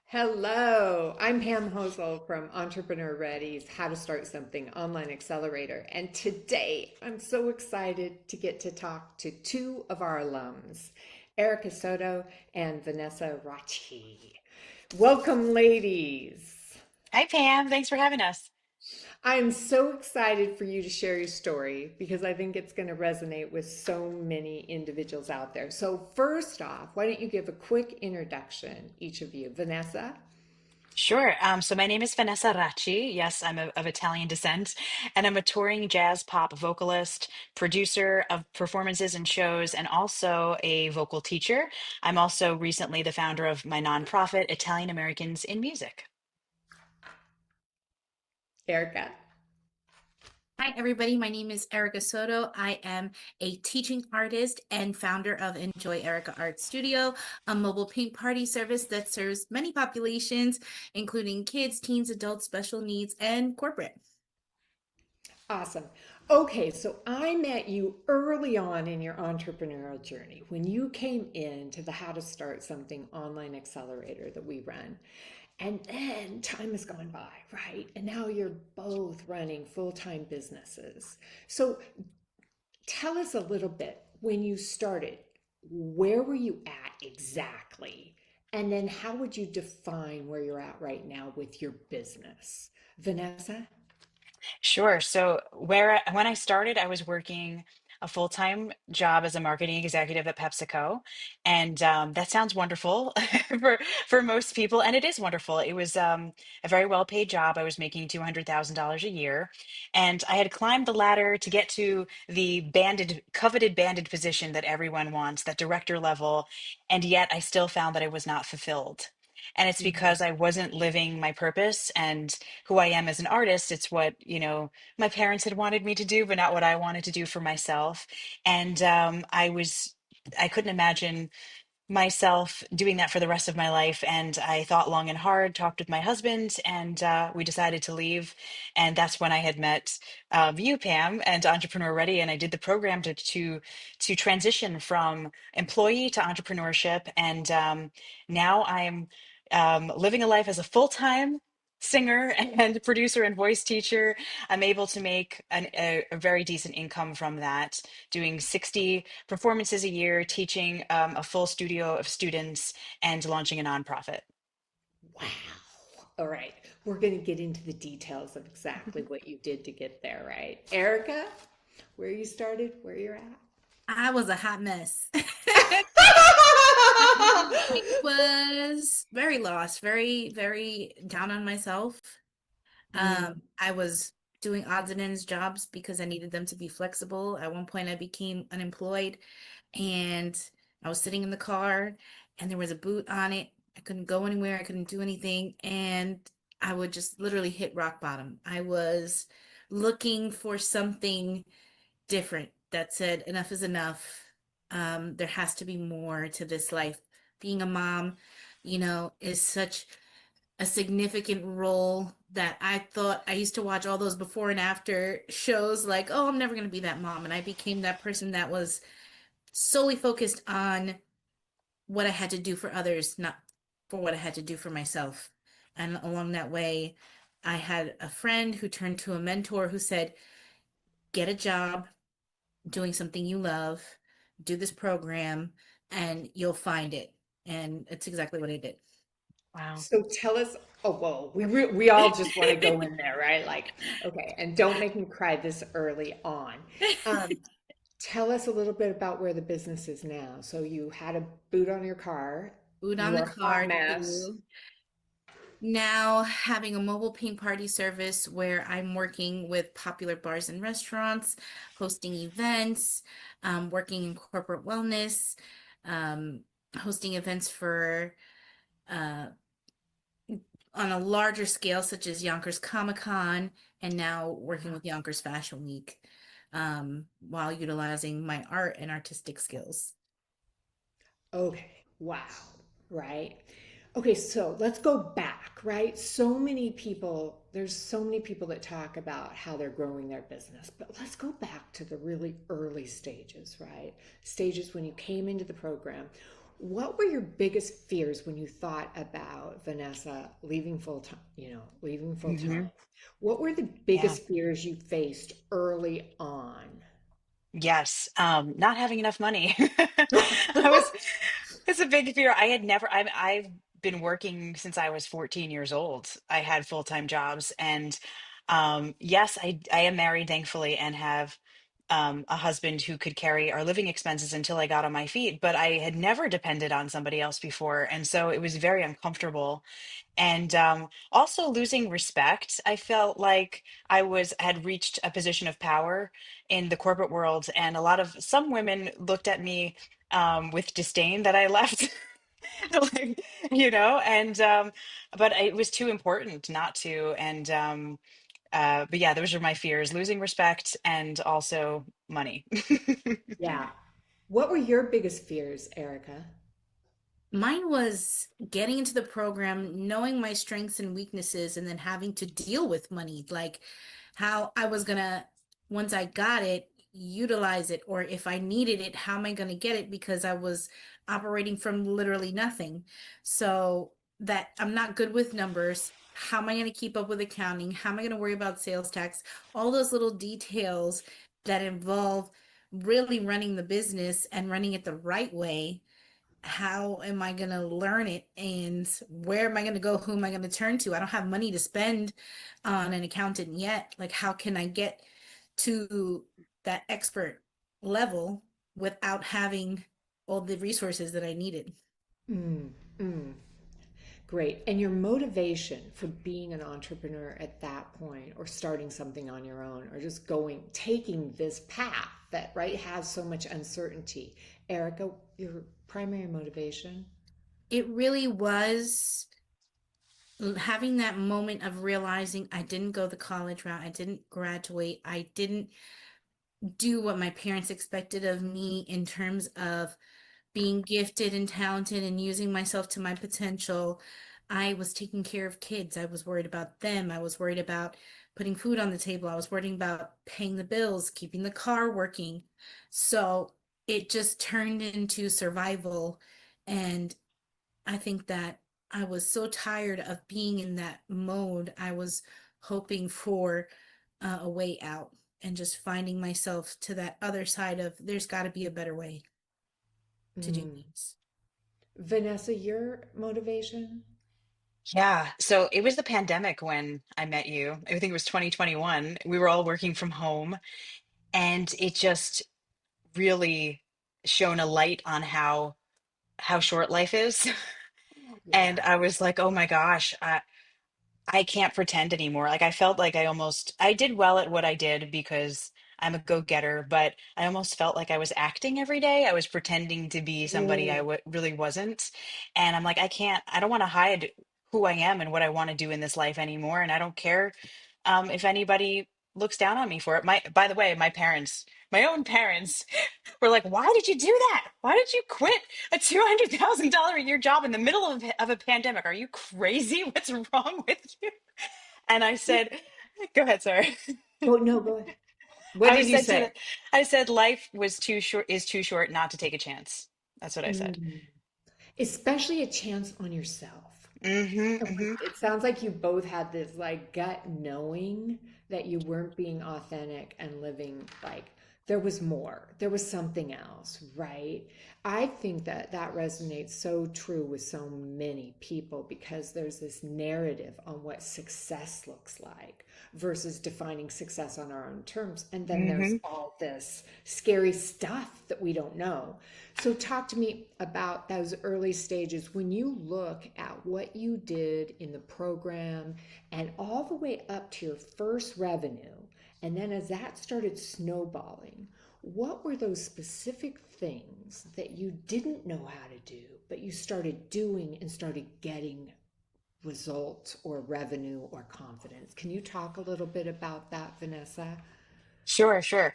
Hello, I'm Pam Hosel from Entrepreneur Ready's How to Start Something Online Accelerator. And today I'm so excited to get to talk to two of our alums, Erica Soto and Vanessa Racci. Welcome, ladies. Hi, Pam. Thanks for having us. I'm so excited for you to share your story because I think it's going to resonate with so many individuals out there. So, first off, why don't you give a quick introduction, each of you? Vanessa? Sure. So my name is Vanessa Racci. Yes, I'm of Italian descent, and I'm a touring jazz pop vocalist, producer of performances and shows, and also a vocal teacher. I'm also recently the founder of my nonprofit, Italian Americans in Music. Erica? Hi, everybody. My name is Erica Soto. I am a teaching artist and founder of Enjoy Erica Art Studio, a mobile paint party service that serves many populations, including kids, teens, adults, special needs, and corporate. Awesome. Okay, so I met you early on in your entrepreneurial journey when you came into the How to Start Something online accelerator that we run. And then time has gone by, right? And now you're both running full time businesses. So tell us a little bit when you started, where were you at exactly? And then how would you define where you're at right now with your business? Vanessa? Sure. When I started, I was working a full-time job as a marketing executive at PepsiCo, and that sounds wonderful for for most people, and it is wonderful. It was a very well-paid job. I was making $200,000 a year, and I had climbed the ladder to get to the coveted banded position that everyone wants, that director level, and yet I still found that I was not fulfilled. And it's because I wasn't living my purpose and who I am as an artist. It's what, my parents had wanted me to do, but not what I wanted to do for myself. And I couldn't imagine myself doing that for the rest of my life. And I thought long and hard, talked with my husband, and we decided to leave. And that's when I had met you, Pam, and Entrepreneur Ready. And I did the program to transition from employee to entrepreneurship. And now I'm living a life as a full-time singer and producer and voice teacher. I'm able to make a very decent income from that, doing 60 performances a year, teaching a full studio of students, and launching a nonprofit. Wow. All right. We're going to get into the details of exactly what you did to get there, right? Erica, where you started, where you're at? I was a hot mess. I was very lost, very, very down on myself. Mm, I was doing odds and ends jobs because I needed them to be flexible. At one point, I became unemployed and I was sitting in the car and there was a boot on it. I couldn't go anywhere, I couldn't do anything, and I would just literally hit rock bottom. I was looking for something different that said, enough is enough. There has to be more to this life. Being a mom, is such a significant role that I thought I used to watch all those before and after shows like, oh, I'm never going to be that mom. And I became that person that was solely focused on what I had to do for others, not for what I had to do for myself. And along that way, I had a friend who turned to a mentor who said, get a job doing something you love, do this program, and you'll find it. And it's exactly what I did. Wow. so tell us, oh, well, we all just want to go in there, right? Like, okay, and don't make me cry this early on. Um, Tell us a little bit about where the business is now. So you had a boot on your car, Food you on the were a hot card mess. too. Now having a mobile paint party service where I'm working with popular bars and restaurants, hosting events, working in corporate wellness, um, hosting events for uh, on a larger scale, such as Yonkers Comic Con, and now working with Yonkers Fashion Week, while utilizing my art and artistic skills. Okay, wow, right? Okay, so let's go back, right? There's so many people that talk about how they're growing their business, but let's go back to the really early stages, right? Stages when you came into the program. What were your biggest fears when you thought about Vanessa leaving full time, leaving full time? Hmm. What were the Yeah. biggest fears you faced early on? Yes. Not having enough money. I was, it's a big fear. I've been working since I was 14 years old. I had full-time jobs and yes, I am married thankfully and have a husband who could carry our living expenses until I got on my feet, but I had never depended on somebody else before. And so it was very uncomfortable. And also losing respect. I felt like had reached a position of power in the corporate world, and some women looked at me with disdain that I left. Like, and but it was too important not to. And but yeah, those are my fears: losing respect and also money. Yeah. What were your biggest fears, Erica? Mine was getting into the program, knowing my strengths and weaknesses, and then having to deal with money, like how I was gonna, once I got it, utilize it, or if I needed it, how am I gonna get it? Because I was operating from literally nothing. So that I'm not good with numbers. How am I gonna keep up with accounting? How am I gonna worry about sales tax? All those little details that involve really running the business and running it the right way. How am I going to learn it, and where am I going to go? Who am I going to turn to? I don't have money to spend on an accountant yet. Like, how can I get to that expert level without having all the resources that I needed? Mm, mm. Great. And your motivation for being an entrepreneur at that point, or starting something on your own, or just taking this path that, right, has so much uncertainty. Erica, your primary motivation? It really was having that moment of realizing I didn't go the college route, I didn't graduate, I didn't do what my parents expected of me in terms of being gifted and talented and using myself to my potential. I was taking care of kids. I was worried about them. I was worried about putting food on the table. I was worried about paying the bills, keeping the car working. So it just turned into survival. And I think that I was so tired of being in that mode. I was hoping for a way out and just finding myself to that other side of there's got to be a better way to do Mm. things. Vanessa, your motivation? Yeah, so it was the pandemic when I met you. I think it was 2021. We were all working from home, and it just really shone a light on how short life is. And Yeah. I was like, oh my gosh, I can't pretend anymore. Like I felt like I did well at what I did because I'm a go-getter, but I almost felt like I was acting every day. I was pretending to be somebody I Mm. really wasn't. And I'm like, I don't want to hide who I am and what I want to do in this life anymore. And I don't care if anybody looks down on me for it. By the way, my own parents were like, why did you do that? Why did you quit a $200,000 a year job in the middle of a pandemic? Are you crazy? What's wrong with you? And I said, go ahead, sorry. Oh, no, go ahead. What I did was you said to say? the, I said life was too short, is too short not to take a chance. That's what I said. Mm. Especially a chance on yourself. Hmm. Hmm. It sounds like you both had this like gut knowing that you weren't being authentic and living like there was more, there was something else, right? I think that that resonates so true with so many people because there's this narrative on what success looks like versus defining success on our own terms. And then there's Hmm. all this scary stuff that we don't know. So, talk to me about those early stages when you look at what you did in the program and all the way up to your first revenue. And then, as that started snowballing, what were those specific things that you didn't know how to do, but you started doing and started getting results or revenue or confidence? Can you talk a little bit about that, Vanessa? Sure, sure.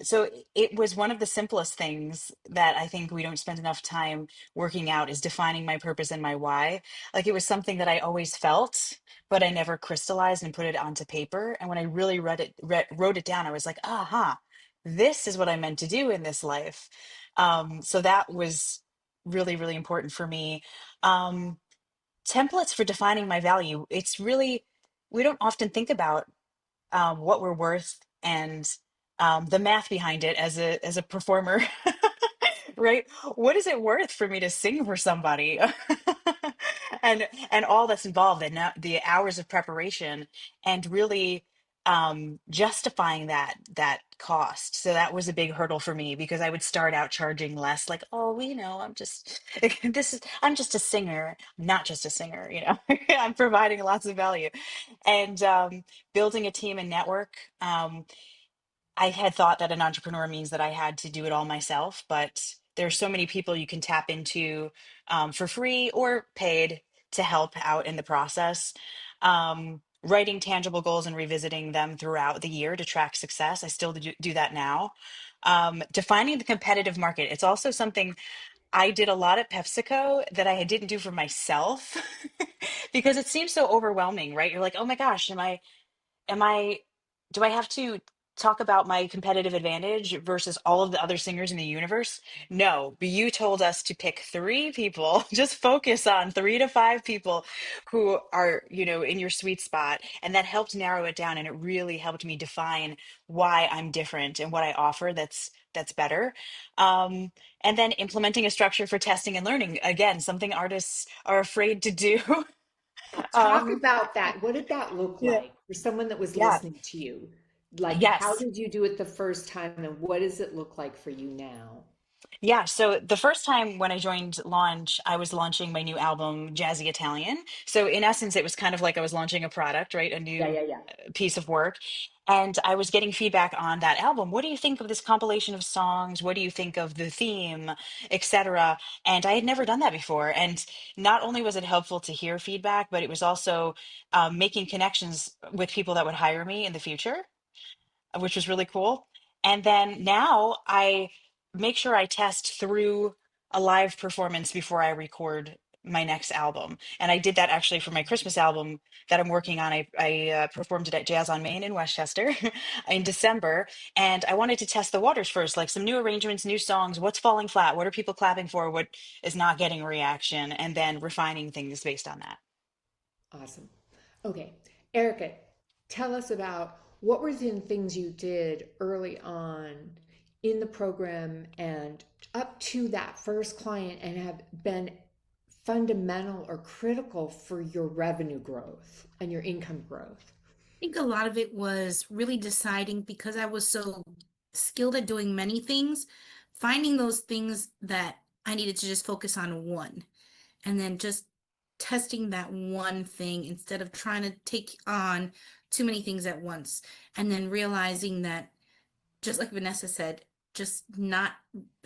So it was one of the simplest things that I think we don't spend enough time working out is defining my purpose and my why. Like it was something that I always felt, but I never crystallized and put it onto paper. And when I really wrote it down, I was like, aha, this is what I meant to do in this life. So that was. really, really important for me. Um, Templates for defining my value. It's really, we don't often think about what we're worth and the math behind it as a performer. Right? What is it worth for me to sing for somebody? And all that's involved, and the hours of preparation, and really justifying that cost. So that was a big hurdle for me, because I would start out charging less, like, oh, well, I'm just I'm just a singer, not just a singer, I'm providing lots of value. And building a team and network. I had thought that an entrepreneur means that I had to do it all myself, but there's so many people you can tap into for free or paid to help out in the process. Writing tangible goals and revisiting them throughout the year to track success. I still do that now. Defining the competitive market. It's also something I did a lot at PepsiCo that I didn't do for myself because it seems so overwhelming, right? You're like, oh my gosh, am I, do I have to talk about my competitive advantage versus all of the other singers in the universe? No, but you told us to pick three people, just focus on 3 to 5 people who are, in your sweet spot. And that helped narrow it down. And it really helped me define why I'm different and what I offer that's better. Um, and then implementing a structure for testing and learning. Again, something artists are afraid to do. Talk um, about that. What did that look yeah. like for someone that was Yeah. listening to you? Like, how Yes. did you do it the first time, and what does it look like for you now? Yeah, so the first time when I joined Launch, I was launching my new album, Jazzy Italian. So in essence, it was kind of like I was launching a product, right? A Yeah, new yeah, yeah. piece of work. And I was getting feedback on that album. What do you think of this compilation of songs? What do you think of the theme, etc.? And I had never done that before. And not only was it helpful to hear feedback, but it was also making connections with people that would hire me in the future, which was really cool. And then now I make sure I test through a live performance before I record my next album. And I did that actually for my Christmas album that I'm working on. I performed it at Jazz on Main in Westchester in December. And I wanted to test the waters first, like some new arrangements, new songs, what's falling flat, what are people clapping for, what is not getting a reaction, and then refining things based on that. Awesome. Okay. Erica, tell us about what were the things you did early on in the program and up to that first client and have been fundamental or critical for your revenue growth and your income growth. Think a lot of it was really deciding because I was so skilled at doing many things, finding those things that I needed to just focus on one, and then just testing that one thing instead of trying to take on too many things at once. And then realizing that, just like Vanessa said, just not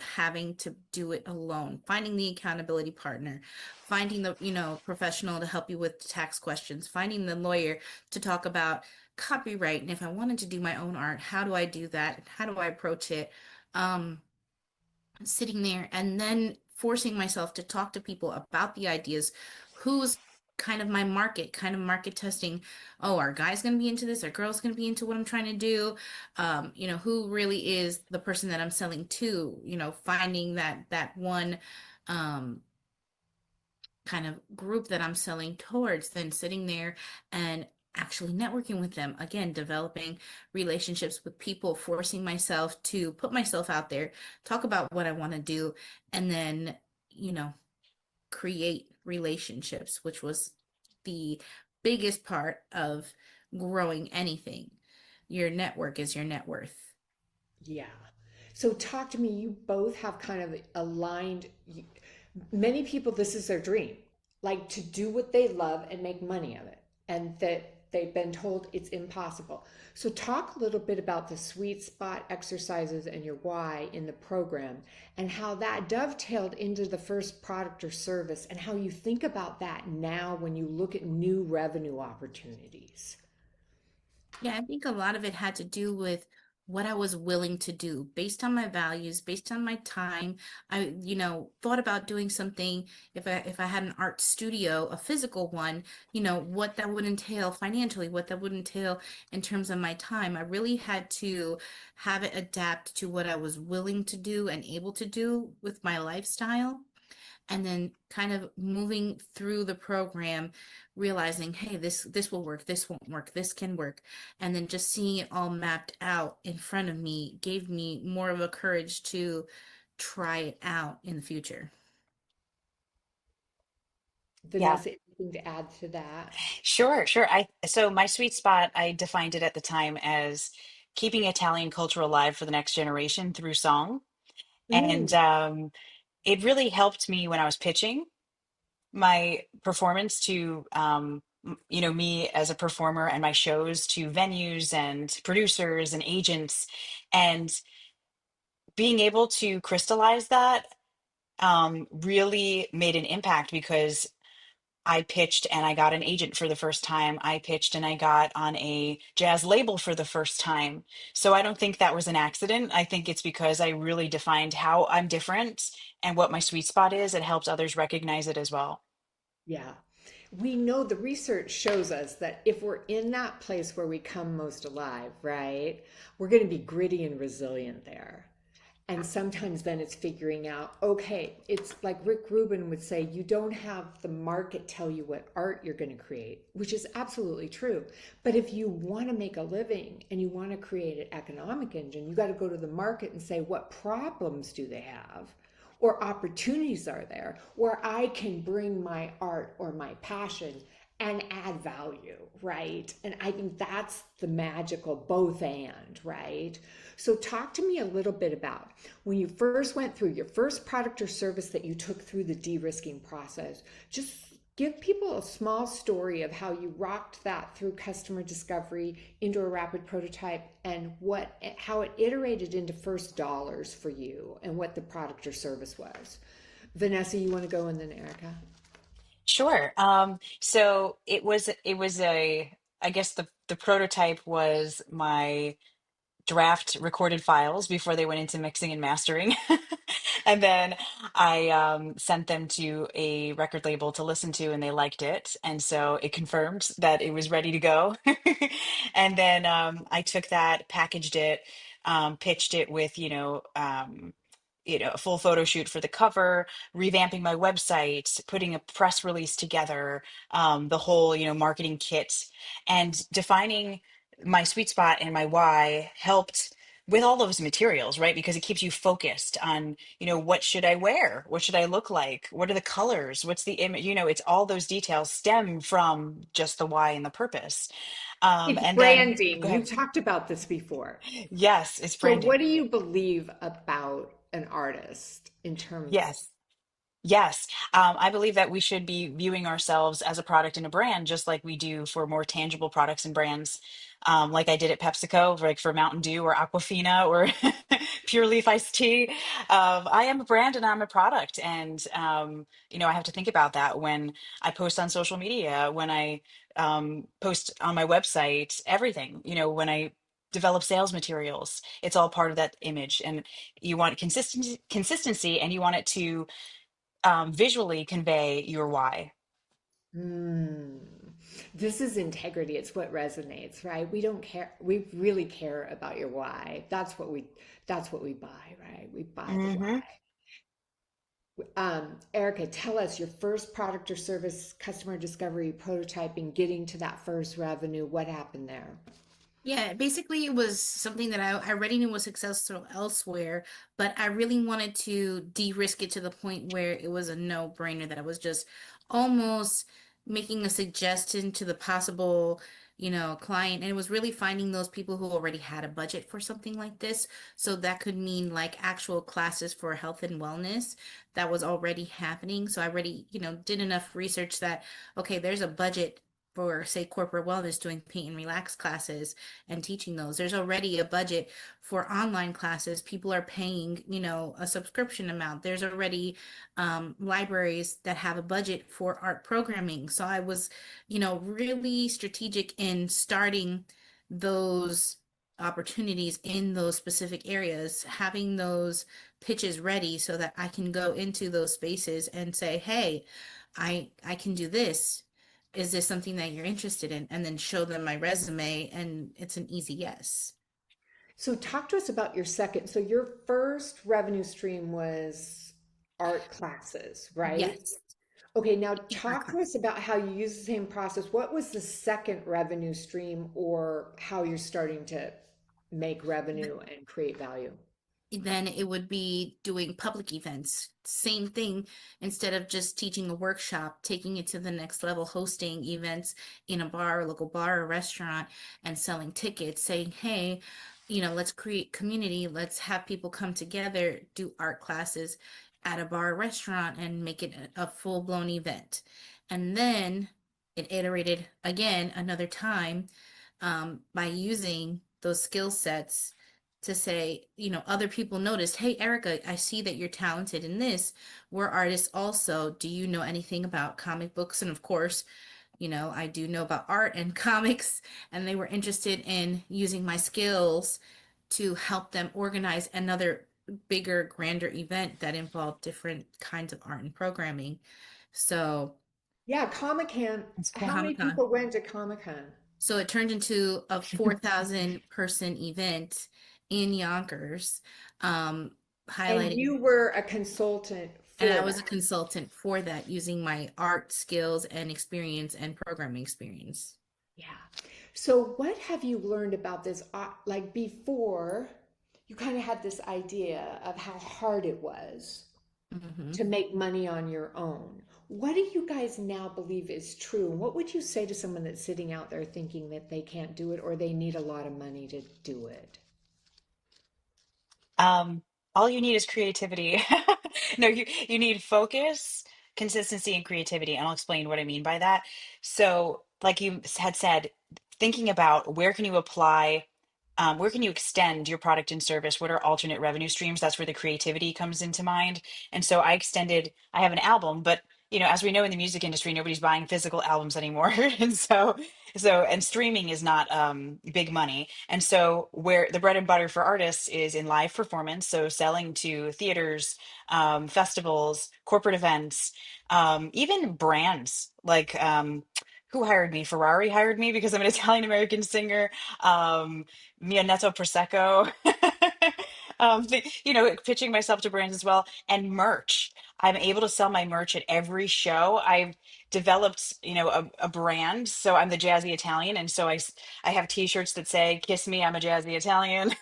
having to do it alone, finding the accountability partner, finding the, professional to help you with tax questions, finding the lawyer to talk about copyright. And if I wanted to do my own art, how do I do that? How do I approach it? Um, Sitting there and then forcing myself to talk to people about the ideas, who's kind of my market, kind of market testing. Oh, are guys going to be into this? Are girls going to be into what I'm trying to do? Who really is the person that I'm selling to? Finding that one um, kind of group that I'm selling towards, then sitting there and actually networking with them. Again, developing relationships with people, forcing myself to put myself out there, talk about what I want to do, and then, you know, create relationships, which was the biggest part of growing anything. Your network is your net worth. Yeah. So talk to me. You both have kind of aligned. Many people, this is their dream, like to do what they love and make money of it, and that they've been told it's impossible. So talk a little bit about the sweet spot exercises and your why in the program and how that dovetailed into the first product or service and how you think about that now when you look at new revenue opportunities. Yeah, I think a lot of it had to do with what I was willing to do based on my values, based on my time. I, thought about doing something if I had an art studio, a physical one, what that would entail financially, what that would entail in terms of my time. I really had to have it adapt to what I was willing to do and able to do with my lifestyle. and then kind of moving through the program, realizing, hey, this will work, this won't work, this can work, and then just seeing it all mapped out in front of me gave me more of a courage to try it out in the future. Yeah. Vanessa, anything to add to that? Sure, sure. So my sweet spot, I defined it at the time as keeping Italian culture alive for the next generation through song. And Mm, it really helped me when I was pitching my performance to me as a performer and my shows to venues and producers and agents, and being able to crystallize that really made an impact because I pitched and I got an agent for the first time. I pitched and I got on a jazz label for the first time. So I don't think that was an accident. I think it's because I really defined how I'm different and what my sweet spot is. It helps others recognize it as well. yeah. We know the research shows us that if we're in that place where we come most alive, right, we're going to be gritty and resilient there. And sometimes then it's figuring out, okay, it's like Rick Rubin would say, you don't have the market tell you what art you're going to create, which is absolutely true. But if you want to make a living and you want to create an economic engine, you got to go to the market and say, what problems do they have? Or opportunities are there where I can bring my art or my passion and add value, right? And I think that's the magical both and, right? So, talk to me a little bit about when you first went through your first product or service that you took through the de risking process. Just give people a small story of how you rocked that through customer discovery into a rapid prototype and what how it iterated into first dollars for you and what the product or service was. Vanessa, you want to go and then Erica? Sure. So it was a I guess the prototype was my draft recorded files before they went into mixing and mastering. And then I sent them to a record label to listen to, and they liked it. And so it confirmed that it was ready to go. And then I took that, packaged it, pitched it with, a full photo shoot for the cover, revamping my website, putting a press release together, the whole, marketing kit, and defining my sweet spot and my why helped with all those materials, right? Because it keeps you focused on, what should I wear? What should I look like? What are the colors? What's the image? It's all those details stem from just the why and the purpose. It's And then branding. go ahead. You've talked about this before. Yes, it's So, what branding. do you believe about an artist in terms? Yes. Yes, I believe that we should be viewing ourselves as a product and a brand, just like we do for more tangible products and brands, like I did at PepsiCo, like for Mountain Dew or Aquafina or Pure Leaf iced tea. I am a brand and I'm a product, and I have to think about that when I post on social media, when I post on my website, everything. When I develop sales materials, it's all part of that image, and you want consistency, and you want it to visually convey your why. Hmm. This is integrity. It's what resonates, right? We don't care. We really care about your why. That's what we buy, right? We buy the Hmm. why. Erica, tell us your first product or service customer discovery prototyping, getting to that first revenue. What happened there? Yeah, basically it was something that I already knew was successful elsewhere, but I really wanted to de-risk it to the point where it was a no-brainer, that I was just almost making a suggestion to the possible, client. And it was really finding those people who already had a budget for something like this. So that could mean like actual classes for health and wellness that was already happening. So I already, did enough research that, okay, there's a budget for, say, corporate wellness, doing paint and relax classes and teaching those. There's already a budget for online classes. People are paying, a subscription amount. There's already libraries that have a budget for art programming. So I was, really strategic in starting those opportunities in those specific areas, having those pitches ready so that I can go into those spaces and say, hey, I can do this. Is this something that you're interested in? And then show them my resume, and it's an easy yes. So talk to us about your second. So your first revenue stream was art classes, right? Yes, Okay, now in art talk to us class. about how you use the same process. What was the second revenue stream or how you're starting to make revenue and create value? Then it would be doing public events. Same thing. Instead of just teaching a workshop, taking it to the next level, hosting events in a bar, a local bar or restaurant, and selling tickets, saying, hey, let's create community. Let's have people come together, do art classes at a bar or restaurant, and make it a full-blown event. And then it iterated again another time, by using those skill sets to say, other people noticed, hey, Erica, I see that you're talented in this. We're artists also. Do you know anything about comic books? And of course, I do know about art and comics, and they were interested in using my skills to help them organize another bigger, grander event that involved different kinds of art and programming. So, Yeah, Comic-Con. That's cool. How many Comic-Con. people went to Comic-Con? So it turned into a 4,000 person event in Yonkers, um, And highlighting, you were a consultant and for I was a that. consultant for that using my art skills and experience and programming experience. Yeah. So what have you learned about this? Like before, you kind of had this idea of how hard it was Hmm. to make money on your own. What do you guys now believe is true? And what would you say to someone that's sitting out there thinking that they can't do it or they need a lot of money to do it? Um, all you need is creativity. No, you need focus, consistency, and creativity, and I'll explain what I mean by that. So, like you had said, thinking about where can you extend your product and service? What are alternate revenue streams? That's where the creativity comes into mind. And so I have an album, but as we know in the music industry, nobody's buying physical albums anymore. And and streaming is not big money. And so, where the bread and butter for artists is in live performance, so selling to theaters, festivals, corporate events, even brands like who hired me? Ferrari hired me because I'm an Italian American singer. Mia Netto Prosecco. Pitching myself to brands as well, and merch. I'm able to sell my merch at every show. I've developed, a brand. So I'm the jazzy Italian, and so I have T-shirts that say "Kiss me, I'm a jazzy Italian,"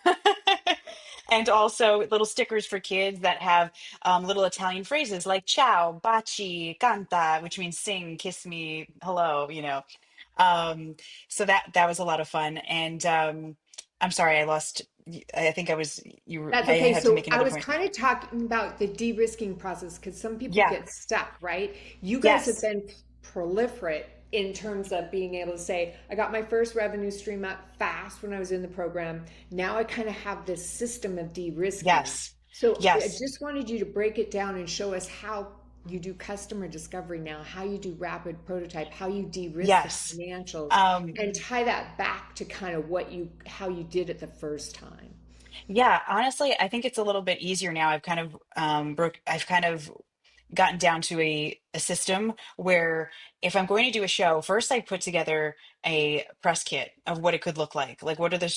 and also little stickers for kids that have little Italian phrases like "Ciao, baci, canta," which means sing, kiss me, hello. Um, so that was a lot of fun, and I'm sorry, I lost. I think I was That's I okay. had to So make I another was point. kind of talking about the de-risking process because some people Yeah. get stuck, right? You guys have Yes. been proliferate in terms of being able to say, I got my first revenue stream up fast when I was in the program. Now I kind of have this system of de-risking. Yes. So I Yes. just wanted you to break it down and show us how you do customer discovery now, how you do rapid prototype, how you de-risk the Yes. financials, Um, and tie that back to kind of how you did it the first time. yeah, honestly, I think it's a little bit easier now. I've kind of gotten down to a system where if I'm going to do a show, first I put together a press kit of what it could look like. Like what are the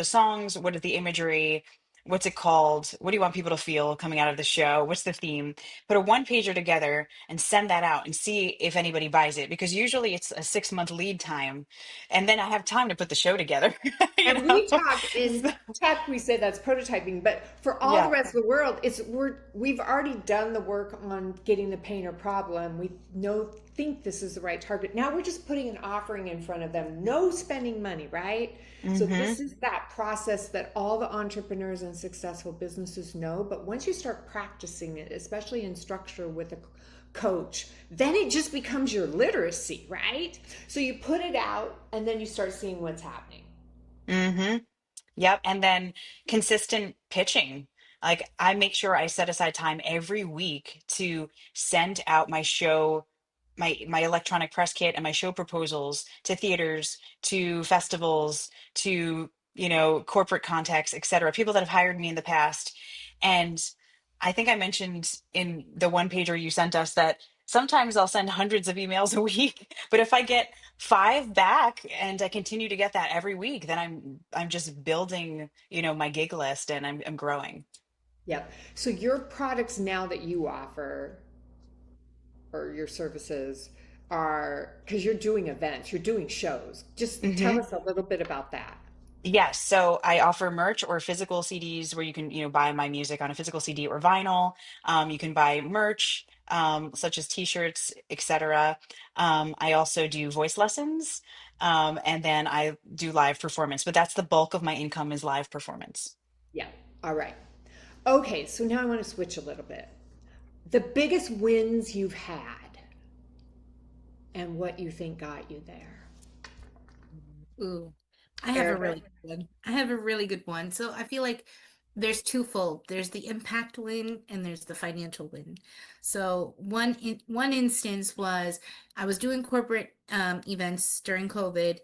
songs, what is the imagery, what's it called? What do you want people to feel coming out of the show? What's the theme? Put a one pager together and send that out and see if anybody buys it because usually it's a 6 month lead time and then I have time to put the show together, you And we know? talk in So, tech, we say that's prototyping, but for all the yeah. rest of the world, we've already done the work on getting the pain or problem. We know think this is the right target. Now we're just putting an offering in front of them. No spending money, right? So Hmm. this is that process that all the entrepreneurs and successful businesses know. But once you start practicing it, especially in structure with a coach, then it just becomes your literacy, right? So you put it out and then you start seeing what's happening. Hmm. Yep. And then consistent pitching. Like I make sure I set aside time every week to send out my electronic press kit and my show proposals to theaters, to festivals, to, corporate contacts, et cetera, people that have hired me in the past. And I think I mentioned in the one pager you sent us that sometimes I'll send hundreds of emails a week, but if I get five back and I continue to get that every week, then I'm just building, my gig list and I'm growing. Yep. So your products now that you offer or your services are because you're doing events, you're doing shows. Just tell us a little bit about that. Yes, so I offer merch or physical CDs where you can, buy my music on a physical CD or vinyl. You can buy merch, such as t-shirts, etc. I also do voice lessons, and then I do live performance, but that's the bulk of my income is live performance. Yeah. All right. Okay, so now I want to switch a little bit. The biggest wins you've had and what you think got you there. Ooh, I have a Erica? really good one. I have a really good one. So I feel like there's twofold. There's the impact win and there's the financial win. So one instance was I was doing corporate events during COVID,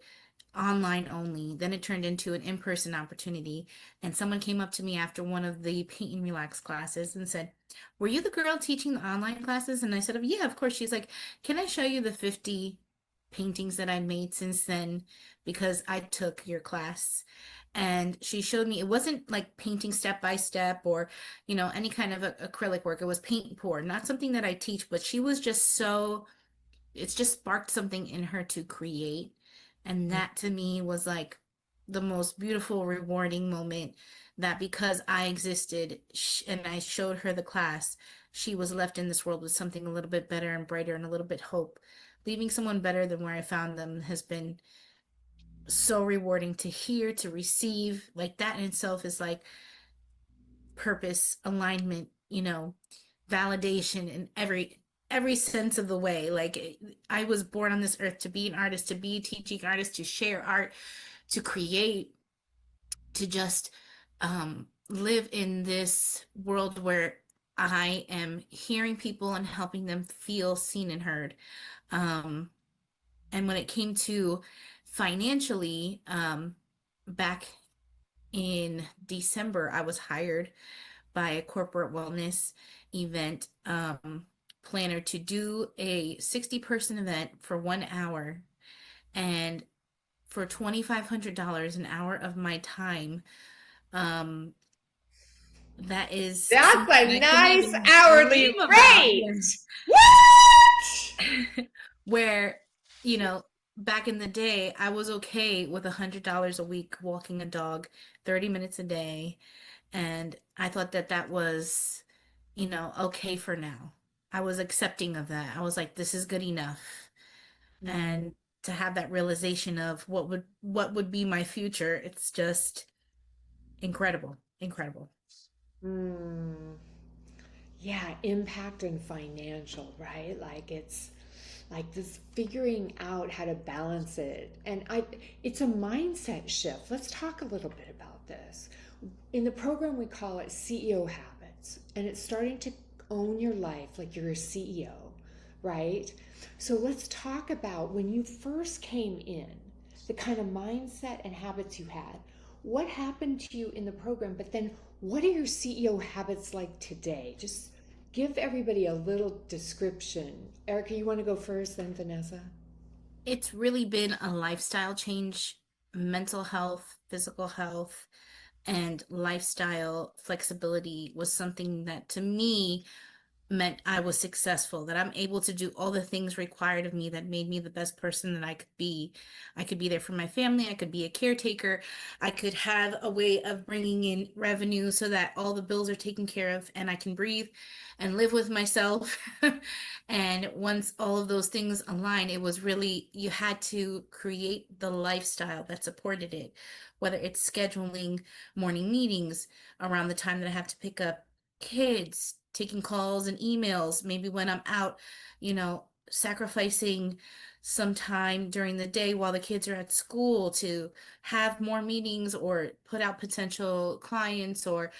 online only. Then it turned into an in-person opportunity. And someone came up to me after one of the paint and relax classes and said, "Were you the girl teaching the online classes?" And I said, "Yeah, of course." She's like, "Can I show you the 50 paintings that I made since then because I took your class?" And she showed me it wasn't like painting step by step or, any kind of acrylic work. It was paint pour, not something that I teach, but she was just so it's just sparked something in her to create. And that to me was like the most beautiful, rewarding moment that because I existed and I showed her the class, she was left in this world with something a little bit better and brighter and a little bit hope. Leaving someone better than where I found them has been so rewarding to hear, to receive. Like that in itself is like purpose, alignment, validation in every sense of the way. Like I was born on this earth to be an artist, to be a teaching artist, to share art, to create, to just live in this world where I am hearing people and helping them feel seen and heard. Um, and when it came to financially, back in December, I was hired by a corporate wellness event planner to do a 60-person event for 1 hour. And for $2,500 an hour of my time, um, that is That's something a I couldn't nice even hourly dream about. rate. Yeah. What? Where, you know, back in the day, I was okay with $100 a week walking a dog 30 minutes a day. And I thought that that was, okay for now. I was accepting of that. I was like, this is good enough. Mm, And to have that realization of what would be my future, it's just incredible. Incredible. mm. Yeah, impact and financial, right? Like it's like this figuring out how to balance it. And it's a mindset shift. Let's talk a little bit about this. In the program we call it CEO habits, and it's starting to own your life like you're a CEO, right? So let's talk about when you first came in, the kind of mindset and habits you had. What happened to you in the program, but then what are your CEO habits like today? Just give everybody a little description. Erica, you want to go first, then Vanessa? It's really been a lifestyle change, mental health, physical health, and lifestyle flexibility was something that to me meant I was successful, that I'm able to do all the things required of me that made me the best person that I could be. I could be there for my family. I could be a caretaker. I could have a way of bringing in revenue so that all the bills are taken care of and I can breathe and live with myself. And once all of those things align, it was really, you had to create the lifestyle that supported it, whether it's scheduling morning meetings around the time that I have to pick up kids, taking calls and emails, maybe when I'm out, sacrificing some time during the day while the kids are at school to have more meetings or put out potential clients or,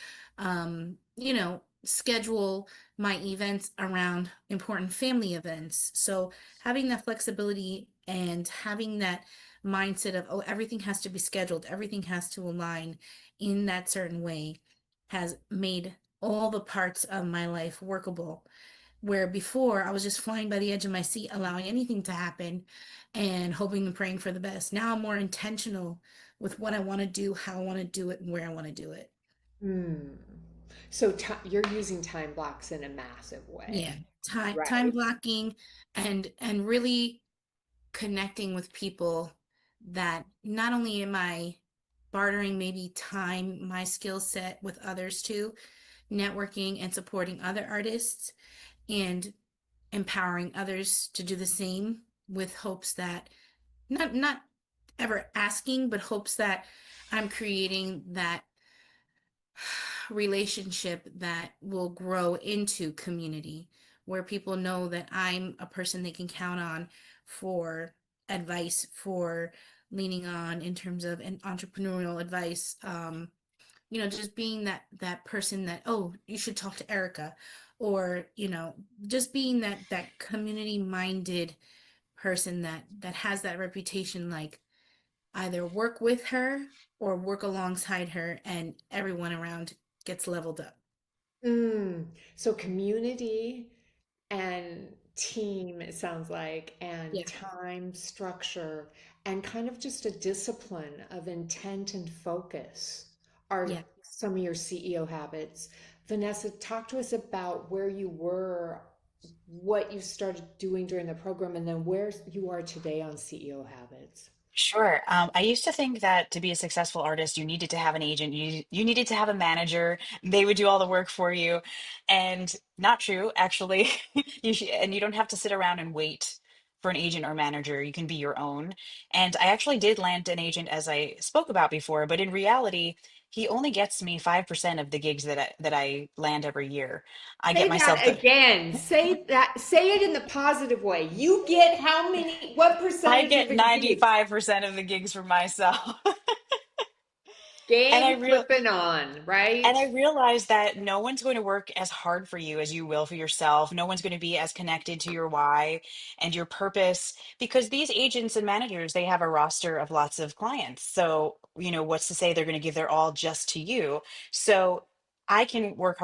schedule my events around important family events. So having that flexibility and having that mindset of, oh, everything has to be scheduled, everything has to align in that certain way has made all the parts of my life workable. Where before I was just flying by the edge of my seat, allowing anything to happen and hoping and praying for the best. Now I'm more intentional with what I want to do, how I want to do it, and where I want to do it. Hmm. So you're using time blocks in a massive Yeah, way, time right? blocking and really connecting with people that not only am I bartering maybe time, my skill set with others too, networking and supporting other artists and empowering others to do the same with hopes that not ever asking, but hopes that I'm creating that relationship that will grow into community where people know that I'm a person they can count on for advice, for leaning on in terms of an entrepreneurial advice. Just being that person that, oh, you should talk to Erica, or just being that community minded person that has that reputation, like either work with her or work alongside her and everyone around gets leveled up. Mm. So community and team, it sounds like, and Yeah, time structure, and kind of just a discipline of intent and focus are yeah. some of your CEO habits. Vanessa, talk to us about where you were, what you started doing during the program, and then where you are today on CEO habits. Sure. I used to think that to be a successful artist, you needed to have an agent, you needed to have a manager. They would do all the work for you. And not true, actually. And you don't have to sit around and wait for an agent or manager. You can be your own. And I actually did land an agent, as I spoke about before, but in reality, he only gets me 5% of the gigs that I land every year. I get Say myself that the again. Say that. Say it in the positive way. You get how many? What I percentage of get the gigs? 95% of the gigs for myself. And I Game real flipping on, And I right? realized that no one's going to work as hard for you as you will for yourself. No one's going to be as connected to your why and your purpose because these agents and managers, they have a roster of lots of clients. So, what's to say they're going to give their all just to you? So, I can work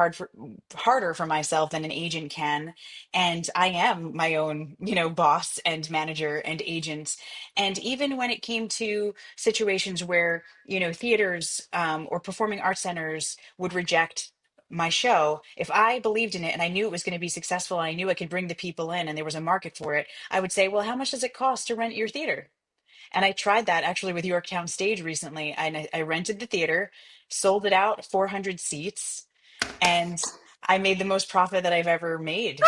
harder for myself than an agent can. And I am my own, boss and manager and agent. And even when it came to situations where, theaters or performing arts centers would reject my show, if I believed in it and I knew it was going to be successful and I knew I could bring the people in and there was a market for it, I would say, well, how much does it cost to rent your theater? And I tried that actually with Yorktown Stage recently. And I rented the theater, sold it out, 400 seats, and I made the most profit that I've ever made.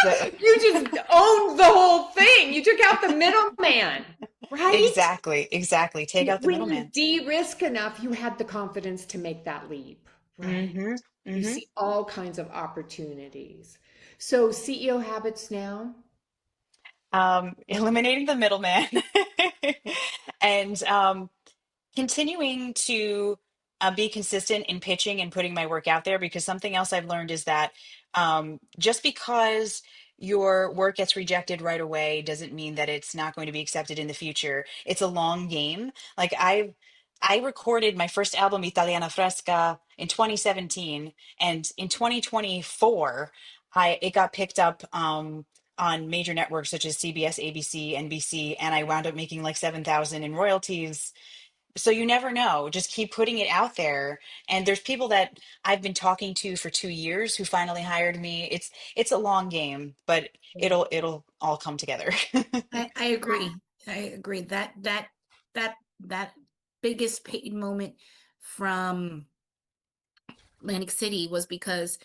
So You just owned the whole thing. You took out the middleman, right? exactly, exactly. Take out the When you middleman. de-risk enough, you had the confidence to make that leap, right? Hmm. You Hmm. see all kinds of opportunities. So CEO habits now. Eliminating the middleman and continuing to be consistent in pitching and putting my work out there because something else I've learned is that just because your work gets rejected right away doesn't mean that it's not going to be accepted in the future. It's a long game. Like I recorded my first album Italiana Fresca in 2017 and in 2024 it got picked up on major networks such as CBS, ABC, NBC, and I wound up making like 7,000 in royalties. So you never know. Just keep putting it out there. And there's people that I've been talking to for 2 years who finally hired me. It's a long game, but Yeah. it'll all come together. I agree. I agree that biggest pain moment from Atlantic City was because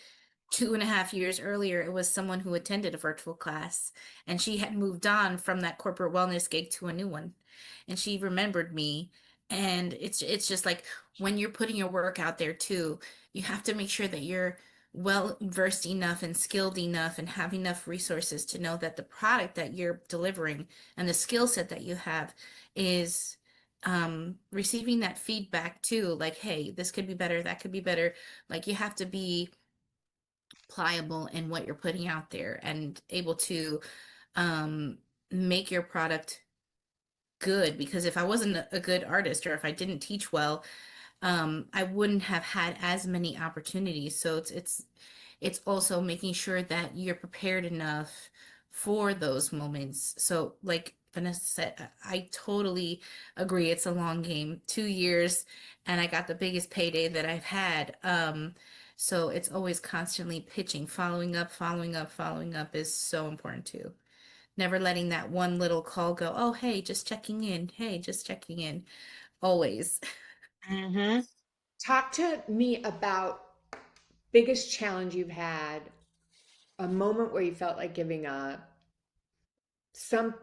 2.5 years earlier, it was someone who attended a virtual class and she had moved on from that corporate wellness gig to a new one. And she remembered me. And it's just like when you're putting your work out there too, you have to make sure that you're well versed enough and skilled enough and have enough resources to know that the product that you're delivering and the skill set that you have is receiving that feedback too, like, hey, this could be better, that could be better. Like you have to be pliable in what you're putting out there and able to um, make your product good. Because if I wasn't a good artist or if I didn't teach well, I wouldn't have had as many opportunities. So it's also making sure that you're prepared enough for those moments. So like Vanessa said, I totally agree. It's a long game, 2 years, and I got the biggest payday that I've had. So it's always constantly pitching, following up, following up, following up is so important too. Never letting that one little call go, oh, hey, just checking in. Hey, just checking in. Always. Hmm. Talk to me about biggest challenge you've had, a moment where you felt like giving up, some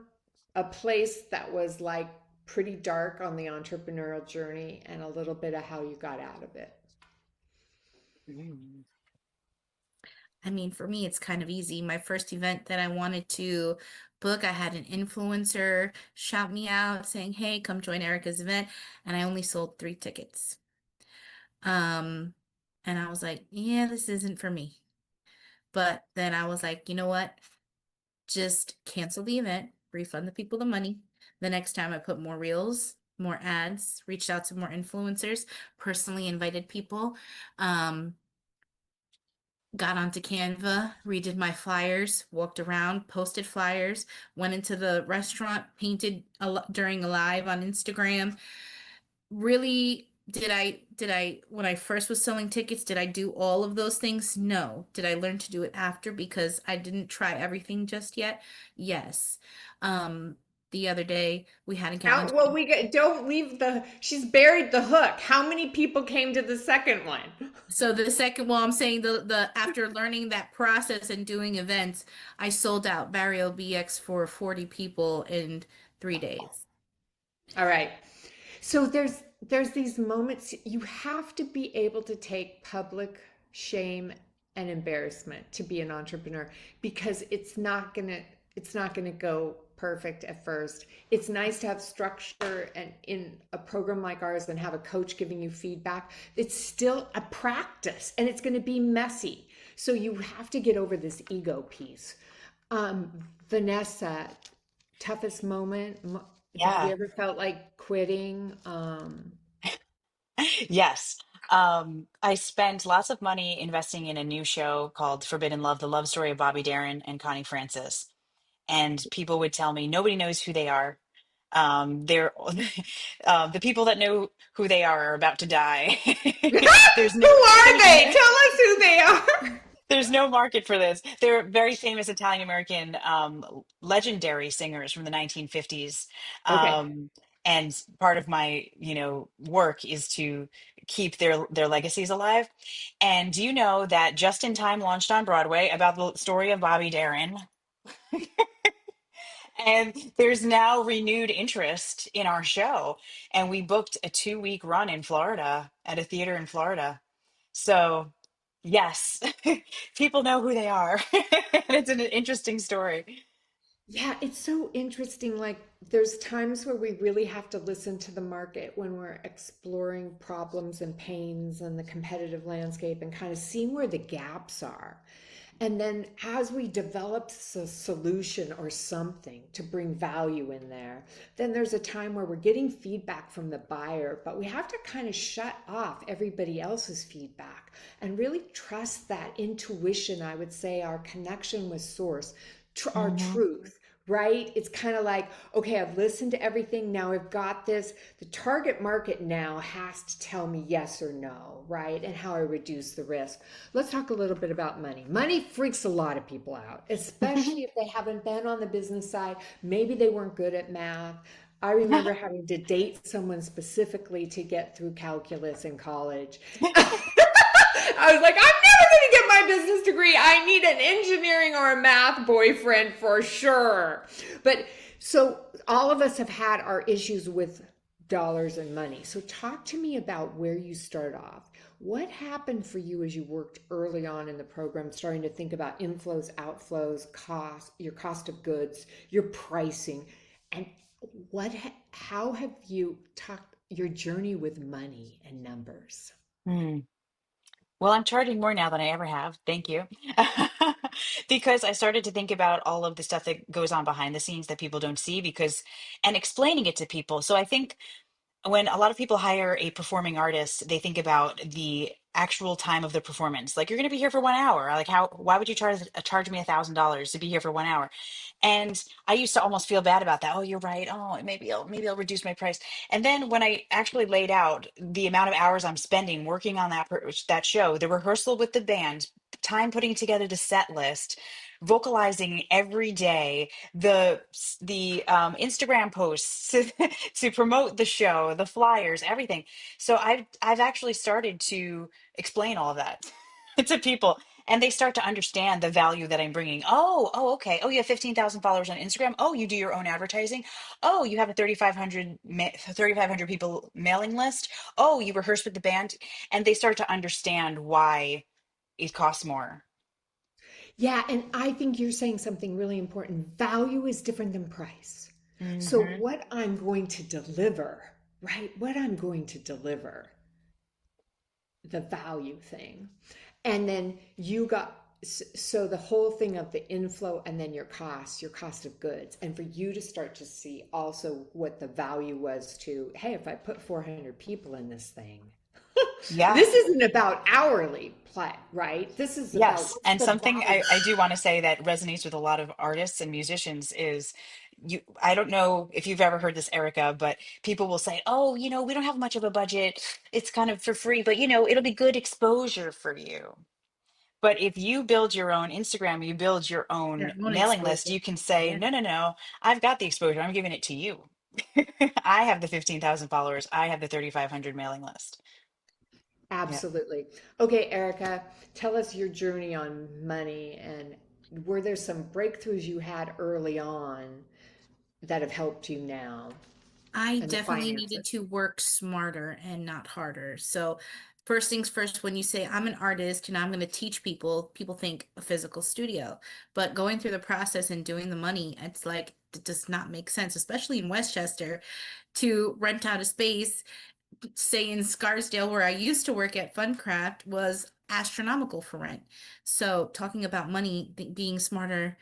a place that was like pretty dark on the entrepreneurial journey, and a little bit of how you got out of it. I mean, for me, it's kind of easy. My first event that I wanted to book, I had an influencer shout me out saying, hey, come join Erica's event. And I only sold 3 tickets. Um, and I was like, yeah, this isn't for me. But then I was like, you know what? Just cancel the event, refund the people the money. The next time I put more reels, more ads, reached out to more influencers, personally invited people. Um, got onto Canva, redid my flyers, walked around, posted flyers, went into the restaurant, painted during a live on Instagram. Really, did I when I first was selling tickets, did I do all of those things? No. Did I learn to do it after because I didn't try everything just yet? Yes. Um, the other day we had a gal How, into well, don't leave she's buried the hook. How many people came to the second one? so the second, well, I'm saying the after learning that process and doing events, I sold out Barrio BX for 40 people in 3 days. All right. So there's these moments you have to be able to take public shame and embarrassment to be an entrepreneur, because it's not gonna go perfect at first. It's nice to have structure and in a program like ours and have a coach giving you feedback. It's still a practice and it's going to be messy. So you have to get over this ego piece. Vanessa, toughest moment? Have you Yeah. ever felt like quitting? Yes. I spent lots of money investing in a new show called Forbidden Love, the love story of Bobby Darin and Connie Francis. And people would tell me nobody knows who they are. They're the people that know who they are about to die. Who There's no, are there's they? no, Tell us who they are. there's no market for this. They're very famous Italian American legendary singers from the 1950s. Okay. Um, and part of my, work is to keep their legacies alive. And do you know that Just in Time launched on Broadway about the story of Bobby Darin? And there's now renewed interest in our show. And we booked a 2-week run in Florida at a theater in Florida. So, yes, people know who they are. And it's an interesting story. Yeah, it's so interesting. Like, there's times where we really have to listen to the market when we're exploring problems and pains and the competitive landscape and kind of seeing where the gaps are. And then as we develop a solution or something to bring value in there, then there's a time where we're getting feedback from the buyer, but we have to kind of shut off everybody else's feedback and really trust that intuition, I would say, our connection with source, our Hmm. truth, right? It's kind of like, okay, I've listened to everything. Now I've got this. The target market now has to tell me yes or no, right? And how I reduce the risk. Let's talk a little bit about money. Money freaks a lot of people out, especially if they haven't been on the business side. Maybe they weren't good at math. I remember having to date someone specifically to get through calculus in college. I was like, I'm never going to get my business degree. I need an engineering or a math boyfriend for sure. But so all of us have had our issues with dollars and money. So talk to me about where you start off. What happened for you as you worked early on in the program, starting to think about inflows, outflows, cost, your cost of goods, your pricing, and how have you talked your journey with money and numbers? Hmm. Well, I'm charging more now than I ever have. Thank you. Because I started to think about all of the stuff that goes on behind the scenes that people don't see and explaining it to people. So I think when a lot of people hire a performing artist, they think about the actual time of the performance. Like, you're going to be here for 1 hour. Like, how, why would you charge me $1,000 to be here for 1 hour? And I used to almost feel bad about that. Oh, you're right. Oh, maybe I'll reduce my price. And then when I actually laid out the amount of hours I'm spending working on that show, the rehearsal with the band, time putting together the set list, vocalizing every day, the Instagram posts to promote the show, the flyers, everything. So I've actually started to explain all of that to people, and they start to understand the value that I'm bringing. Oh, okay. Oh, you have 15,000 followers on Instagram. Oh, you do your own advertising. Oh, you have a 3,500 people mailing list. Oh, you rehearse with the band, and they start to understand why it costs more. Yeah, and I think you're saying something really important. Value is different than price. So, Hmm. what I'm going to deliver, right? What I'm going to deliver, the value thing. And then you got, so the whole thing of the inflow and then your cost of goods. And for you to start to see also what the value was to, hey, if I put 400 people in this thing, Yeah. this isn't about hourly play, right? This is about Yes. what's And the something value. I do want to say that resonates with a lot of artists and musicians is I don't know if you've ever heard this, Erica, but people will say, oh, we don't have much of a budget. It's kind of for free, but it'll be good exposure for you. But if you build your own Instagram, you build your Their own own mailing list, exposure. you can say, Yeah. no, no, no, I've got the exposure. I'm giving it to you. I have the 15,000 followers. I have the 3,500 mailing list. Yeah. Absolutely. Okay, Erica, tell us your journey on money and were there some breakthroughs you had early on that have helped you now I and the definitely needed finances? to work smarter and not harder. So, first things first, when you say I'm an artist and I'm going to teach people, people think a physical studio. But going through the process and doing the money, it's like it does not make sense, especially in Westchester, to rent out a space, say in Scarsdale, where I used to work at Funcraft, was astronomical for rent. So, talking about money, being smarter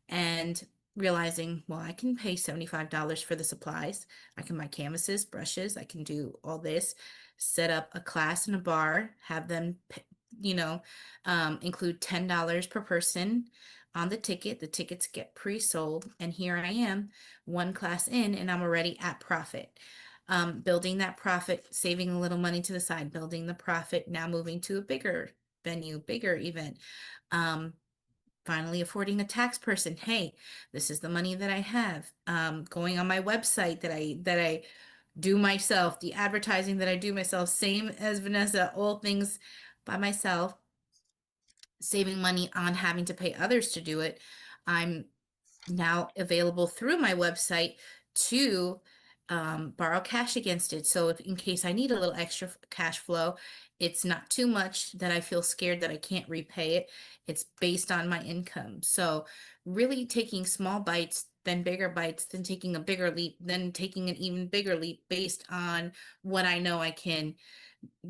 and realizing, well, I can pay $75 for the supplies. I can buy canvases, brushes, I can do all this, set up a class in a bar, have them, you know, include $10 per person on the ticket. The tickets get pre-sold, and here I am, one class in, and I'm already at profit, building that profit, saving a little money to the side, building the profit, now moving to a bigger venue, bigger event. Um, Finally affording a tax person. Hey, this is the money that I have. Going on my website that I do myself, the advertising that I do myself, same as Vanessa, all things by myself, saving money on having to pay others to do it. I'm now available through my website to borrow cash against it. So if in case I need a little extra cash flow, it's not too much that I feel scared that I can't repay it. It's based on my income. So really taking small bites, then bigger bites, then taking a bigger leap, then taking an even bigger leap based on what I know I can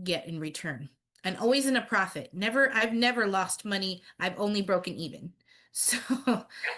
get in return. And always in a profit. I've never lost money. I've only broken even. So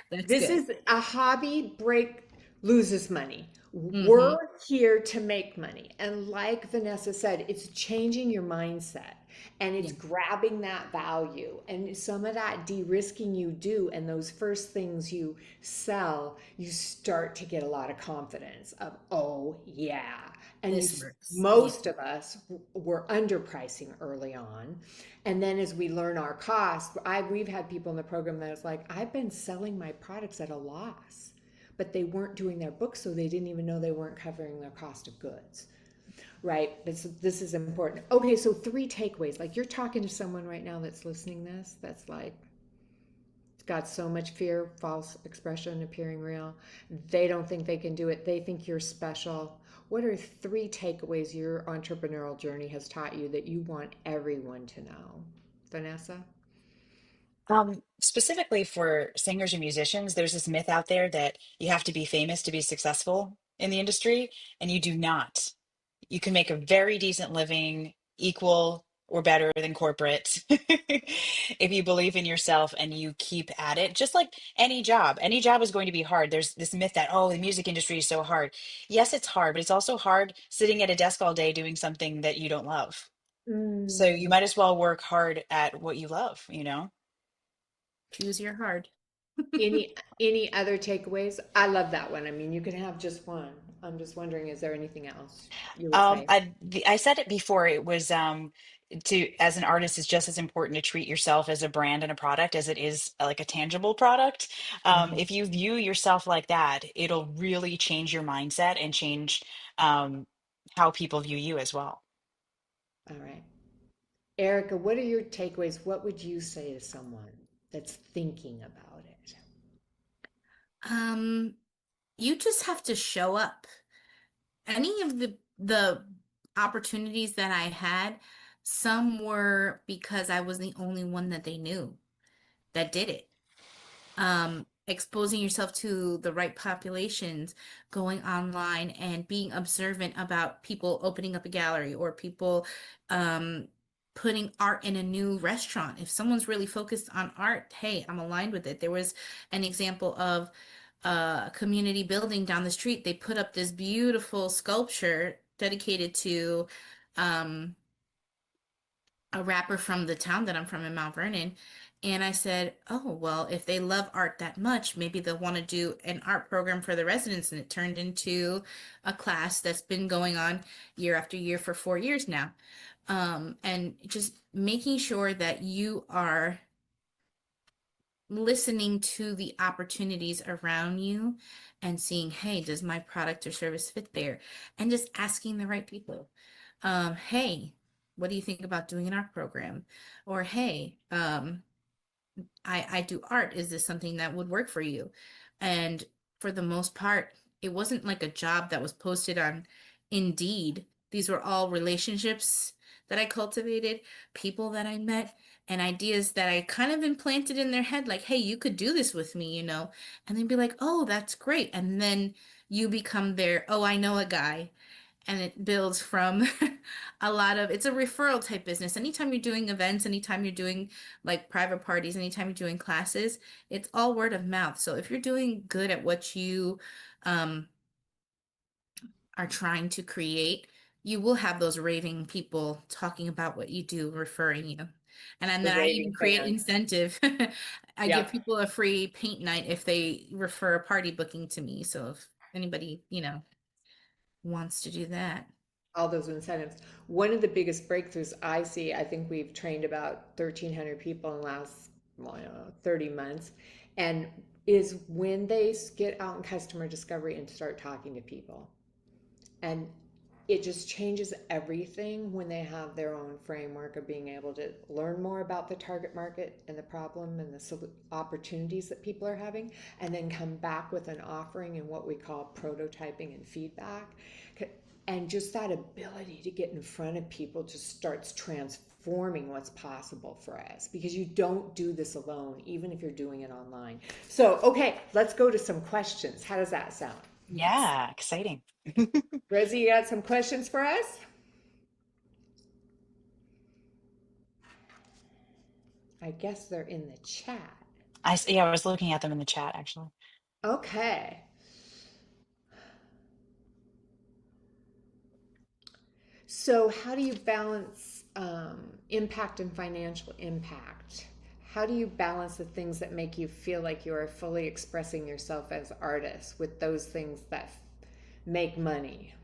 that's This good. is a hobby break loses money. Mm-hmm. We're here to make money. And like Vanessa said, it's changing your mindset and it's Yeah. grabbing that value. And some of that de-risking you do, and those first things you sell, you start to get a lot of confidence of, oh, yeah. And This works. Yeah. most of us were underpricing early on. And then as we learn our costs, we've had people in the program that is like, I've been selling my products at a loss, but they weren't doing their books, so they didn't even know they weren't covering their cost of goods. Right? This is important. Okay, so three takeaways. Like you're talking to someone right now that's listening to this, that's like got so much fear, false expression appearing real. They don't think they can do it. They think you're special. What are three takeaways your entrepreneurial journey has taught you that you want everyone to know? Vanessa? Specifically for singers and musicians, there's this myth out there that you have to be famous to be successful in the industry, and you do not. You can make a very decent living, equal or better than corporate, if you believe in yourself and you keep at it. Just like any job, any job is going to be hard. There's this myth that, oh, the music industry is so hard. Yes, it's hard, but it's also hard sitting at a desk all day doing something that you don't love. So you Mm. might as well work hard at what you love, you know? Choose your hard. Any other takeaways? I love that one. I mean, you can have just one. I'm just wondering, is there anything else you would say? I said it before. It was to as an artist, it's just as important to treat yourself as a brand and a product as it is like a tangible product. Mhm. If you view yourself like that, it'll really change your mindset and change um, how people view you as well. All right. Erica, what are your takeaways? What would you say to someone that's thinking about it? Um, you just have to show up. Any of the opportunities that I had, some were because I was the only one that they knew that did it. Exposing yourself to the right populations, going online and being observant about people opening up a gallery or people um, putting art in a new restaurant. If someone's really focused on art, hey, I'm aligned with it. There was an example of a community building down the street. They put up this beautiful sculpture dedicated to um, a rapper from the town that I'm from in Mount Vernon. And I said, oh, well, if they love art that much, maybe they'll want to do an art program for the residents. And it turned into a class that's been going on year after year for 4 years now. And just making sure that you are listening to the opportunities around you and seeing, hey, does my product or service fit there? And just asking the right people. Hey, what do you think about doing an art program? Or hey, I do art. Is this something that would work for you? And for the most part, it wasn't like a job that was posted on Indeed. These were all relationships that I cultivated, people that I met, and ideas that I kind of implanted in their head, like, hey, you could do this with me, And they'd be like, oh, that's great. And then you become their, oh, I know a guy, and it builds from it's a referral type business. Anytime you're doing events, anytime you're doing like private parties, anytime you're doing classes, it's all word of mouth. So if you're doing good at what you um, are trying to create, you will have those raving people talking about what you do, referring you. And The then I raving even create fans. incentive. I give Yep. people a free paint night if they refer a party booking to me. So if anybody, wants to do that. All those incentives. One of the biggest breakthroughs I see, I think we've trained about 1,300 people in the last, well, 30 months, and is when they get out in customer discovery and start talking to people. And it just changes everything when they have their own framework of being able to learn more about the target market and the problem and the opportunities that people are having, and then come back with an offering and what we call prototyping and feedback. And just that ability to get in front of people just starts transforming what's possible for us, because you don't do this alone, even if you're doing it online. So, okay, let's go to some questions. How does that sound? Yes. Yeah, exciting. Rosie, you got some questions for us? I guess they're in the chat. Yeah, I was looking at them in the chat actually. Okay. So, how do you balance impact and financial impact? How do you balance the things that make you feel like you are fully expressing yourself as artists with those things that make money?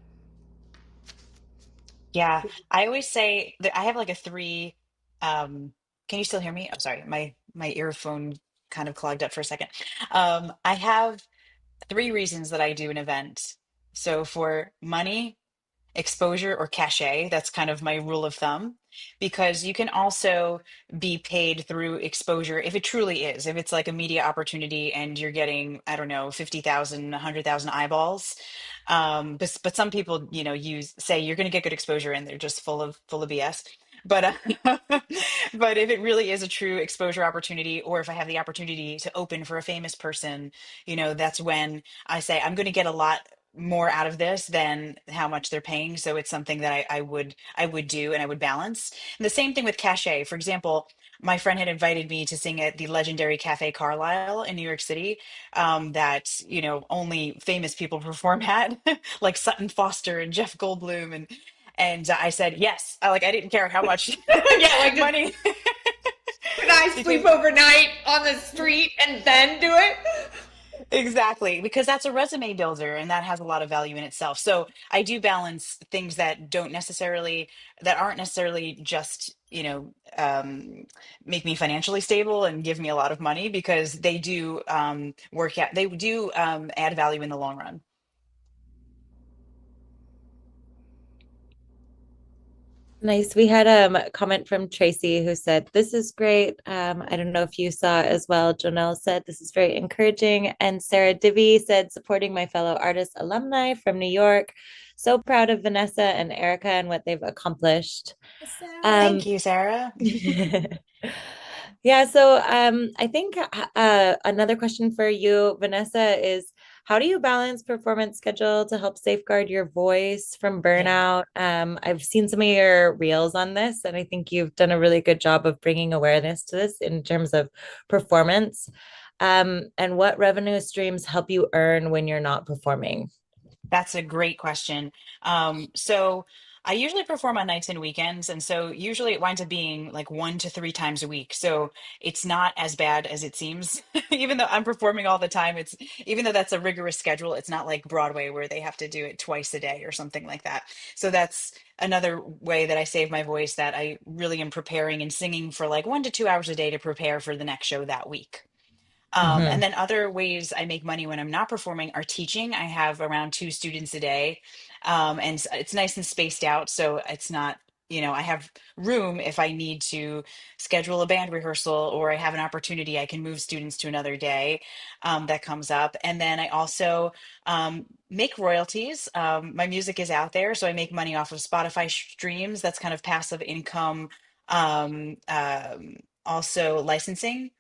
Yeah, I always say that I have like a three. Um, can you still hear me? I'm sorry, my earphone kind of clogged up for a second. I have three reasons that I do an event. So for money, exposure, or cachet. That's kind of my rule of thumb, because you can also be paid through exposure if it truly is. If it's like a media opportunity and you're getting, I don't know, 50,000, 100,000 eyeballs. But some people, use say you're going to get good exposure and they're just full of BS. But but if it really is a true exposure opportunity, or if I have the opportunity to open for a famous person, that's when I say I'm going to get a lot more out of this than how much they're paying. So it's something that I would do and I would balance. And the same thing with cachet. For example, my friend had invited me to sing at the legendary Cafe Carlyle in New York City, that only famous people perform at, like Sutton Foster and Jeff Goldblum, And I said yes. Like I didn't care how much Yeah, like just money can I sleep because overnight on the street and then do it? exactly, because that's a resume builder and that has a lot of value in itself. So I do balance things that don't necessarily, that aren't necessarily just, make me financially stable and give me a lot of money because they do work out, they do add value in the long run. Nice. We had a comment from Tracy who said, "This is great." I don't know if you saw as well. Jonelle said, "This is very encouraging." And Sarah Divi said, "Supporting my fellow artist alumni from New York. So proud of Vanessa and Erica and what they've accomplished." Sarah. Thank Um, you, Sarah. Yeah, so I think another question for you, Vanessa, is how do you balance performance schedule to help safeguard your voice from Yeah. burnout? I've seen some of your reels on this, and I think you've done a really good job of bringing awareness to this in terms of performance. And what revenue streams help you earn when you're not performing? That's a great question. So I usually perform on nights and weekends, and so usually it winds up being like 1 to 3 times a week. So it's not as bad as it seems. Even though I'm performing all the time, it's even though that's a rigorous schedule, it's not like Broadway where they have to do it twice a day or something like that. So that's another way that I save my voice, that I really am preparing and singing for like 1 to 2 hours a day to prepare for the next show that week. And Hmm. then other ways I make money when I'm not performing are teaching. I have around 2 students a day, and it's nice and spaced out, so it's not, I have room if I need to schedule a band rehearsal or I have an opportunity, I can move students to another day that comes up. And then I also make royalties. My music is out there, so I make money off of Spotify streams. That's kind of passive income. Also licensing,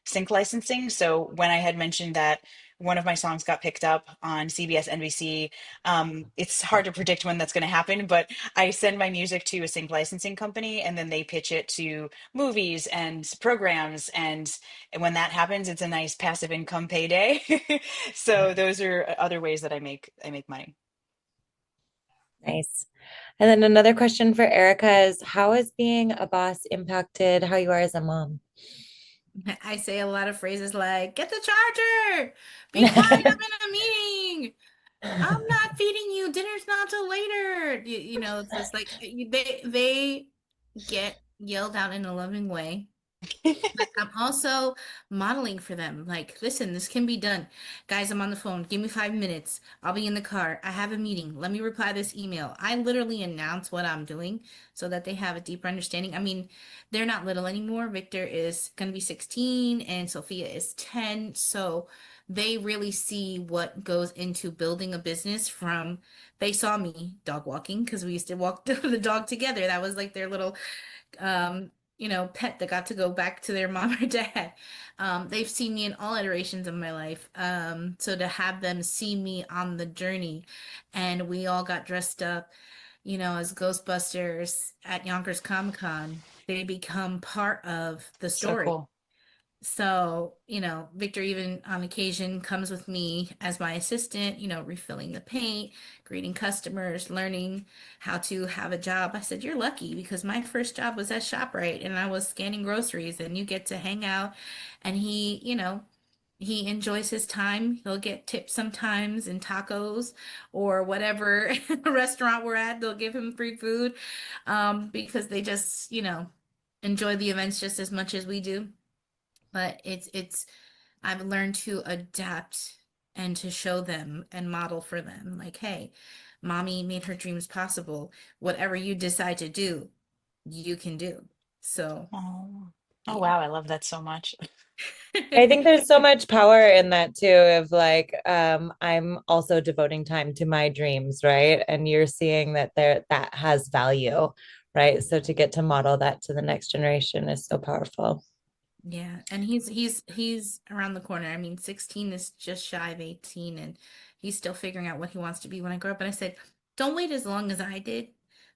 sync licensing. So when I had mentioned that one of my songs got picked up on CBS, NBC, it's hard to predict when that's going to happen, but I send my music to a sync licensing company and then they pitch it to movies and programs. And when that happens, it's a nice passive income payday. So those are other ways that I make money. Nice. And then another question for Erica is, how has being a boss impacted how you are as a mom? I say a lot of phrases like, get the charger, be quiet, I'm in a meeting. I'm not feeding you. Dinner's not till later. It's just like they get yelled out in a loving way. But I'm also modeling for them. Like, listen, this can be done. Guys, I'm on the phone. Give me 5 minutes. I'll be in the car. I have a meeting. Let me reply this email. I literally announce what I'm doing so that they have a deeper understanding. I mean, they're not little anymore. Victor is going to be 16 and Sophia is 10. So they really see what goes into building a business from they saw me dog walking because we used to walk the dog together. That was like their little um, pet that got to go back to their mom or dad. They've seen me in all iterations of my life. So to have them see me on the journey, and we all got dressed up, as Ghostbusters at Yonkers Comic Con, they become part of the So story. cool. So, Victor even on occasion comes with me as my assistant, refilling the paint, greeting customers, learning how to have a job. I said, "You're lucky because my first job was at ShopRite and I was scanning groceries and you get to hang out." And he enjoys his time. He'll get tips sometimes in tacos or whatever restaurant we're at. They'll give him free food because they just, enjoy the events just as much as we do. But it's I've learned to adapt and to show them and model for them like, hey, mommy made her dreams possible. Whatever you decide to do, you can do. So, Oh, oh yeah. wow, I love that so much. I think there's so much power in that too, of like, I'm also devoting time to my dreams, right? And you're seeing that that has value, right? So to get to model that to the next generation is so powerful. Yeah, and he's around the corner. I mean, 16 is just shy of 18 and he's still figuring out what he wants to be when I grow up. And I said, "Don't wait as long as I did.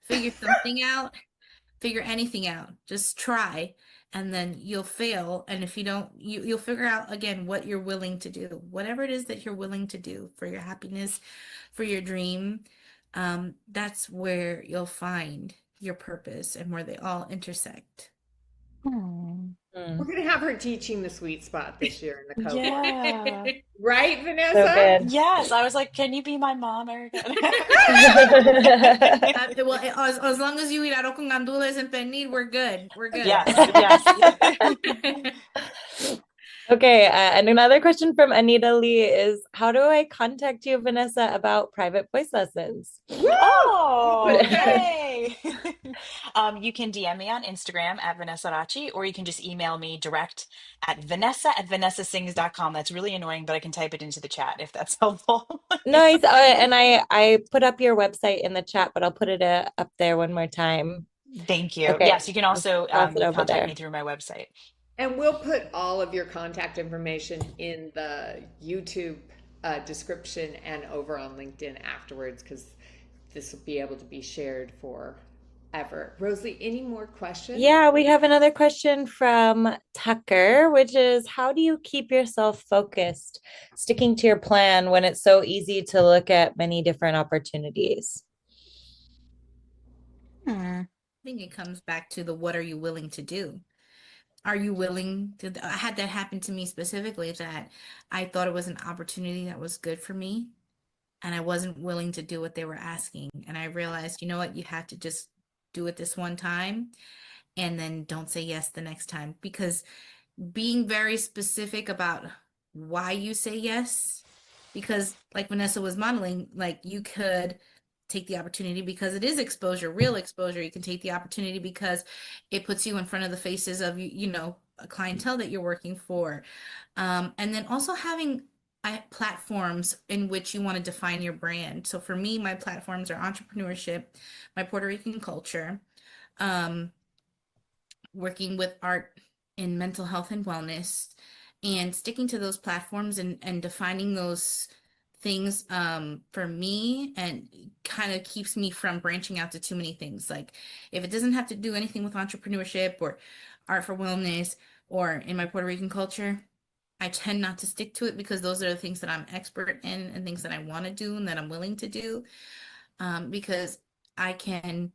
Figure something out. Figure anything out. Just try, and then you'll fail. And if you don't, you'll figure out again what you're willing to do. Whatever it is that you're willing to do for your happiness, for your dream. That's where you'll find your purpose and where they all intersect. Hmm. We're going to have her teaching the sweet spot this year in the cohort. Yeah. Right, So Vanessa? good. Yes, I was like, can you be my mom, Erica? Well, as long as you eat arroz con gandules and pernil, we're good. We're good. Yes, yes. Okay, and another question from Anita Lee is, how do I contact you, Vanessa, about private voice lessons? Woo! Oh, yay. You can DM me on Instagram at Vanessa Racci, or you can just email me direct at vanessa@vanessasings.com. That's really annoying, but I can type it into the chat if that's helpful. Nice. And I put up your website in the chat, but I'll put it up there one more time. Thank you. Okay, Yes, you can I'll also toss it over contact me there. through my website. And we'll put all of your contact information in the YouTube description and over on LinkedIn afterwards, because this will be able to be shared forever. Rosalie, any more questions? Yeah, we have another question from Tucker, which is, how do you keep yourself focused, sticking to your plan when it's so easy to look at many different opportunities? Hmm. I think it comes back to the what are you willing to do? Are you willing to? I had that happen to me specifically that I thought it was an opportunity that was good for me, and I wasn't willing to do what they were asking. And I realized, you know what, you have to just do it this one time and then don't say yes the next time. Because being very specific about why you say yes, because like Vanessa was modeling, like you could take the opportunity because it is exposure, real exposure. You can take the opportunity because it puts you in front of the faces of a clientele that you're working for. And then also having platforms in which you want to define your brand. So for me, my platforms are entrepreneurship, my Puerto Rican culture, um, working with art in mental health and wellness, and sticking to those platforms and defining those things for me, and kind of keeps me from branching out to too many things. Like if it doesn't have to do anything with entrepreneurship or art for wellness or in my Puerto Rican culture, I tend not to stick to it because those are the things that I'm expert in and things that I want to do and that I'm willing to do. Because I can